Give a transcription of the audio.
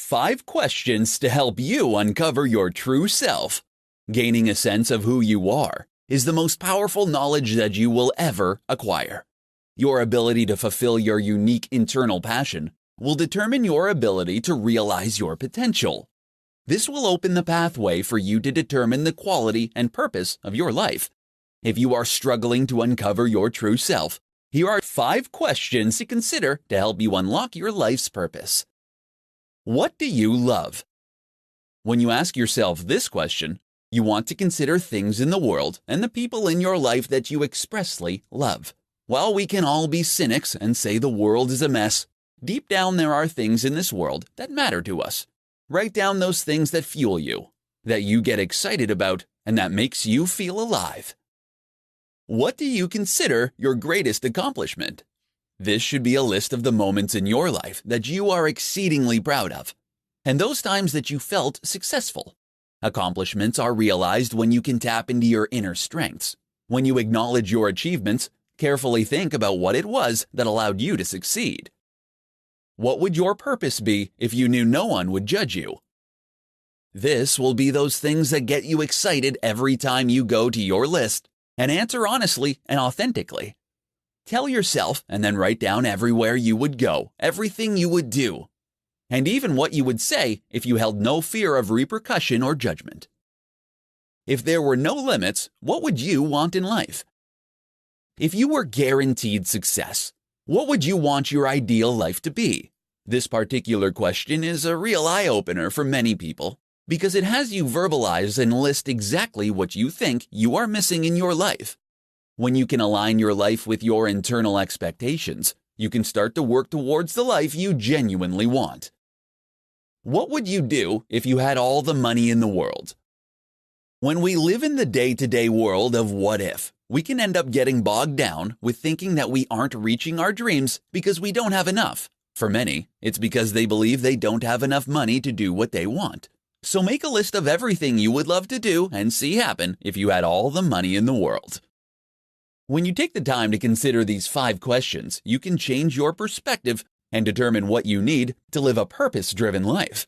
5 questions to help you uncover your true self. Gaining a sense of who you are is the most powerful knowledge that you will ever acquire. Your ability to fulfill your unique internal passion will determine your ability to realize your potential. This will open the pathway for you to determine the quality and purpose of your life. If you are struggling to uncover your true self, here are 5 questions to consider to help you unlock your life's purpose. What do you love? When you ask yourself this question, you want to consider things in the world and the people in your life that you expressly love. While we can all be cynics and say the world is a mess, deep down there are things in this world that matter to us. Write down those things that fuel you, that you get excited about, and that makes you feel alive. What do you consider your greatest accomplishment? This should be a list of the moments in your life that you are exceedingly proud of, and those times that you felt successful. Accomplishments are realized when you can tap into your inner strengths. When you acknowledge your achievements, carefully think about what it was that allowed you to succeed. What would your purpose be if you knew no one would judge you? This will be those things that get you excited every time you go to your list, and answer honestly and authentically. Tell yourself and then write down everywhere you would go, everything you would do, and even what you would say if you held no fear of repercussion or judgment. If there were no limits, what would you want in life? If you were guaranteed success, what would you want your ideal life to be? This particular question is a real eye-opener for many people because it has you verbalize and list exactly what you think you are missing in your life. When you can align your life with your internal expectations, you can start to work towards the life you genuinely want. What would you do if you had all the money in the world? When we live in the day-to-day world of what if, we can end up getting bogged down with thinking that we aren't reaching our dreams because we don't have enough. For many, it's because they believe they don't have enough money to do what they want. So make a list of everything you would love to do and see happen if you had all the money in the world. When you take the time to consider these 5 questions, you can change your perspective and determine what you need to live a purpose-driven life.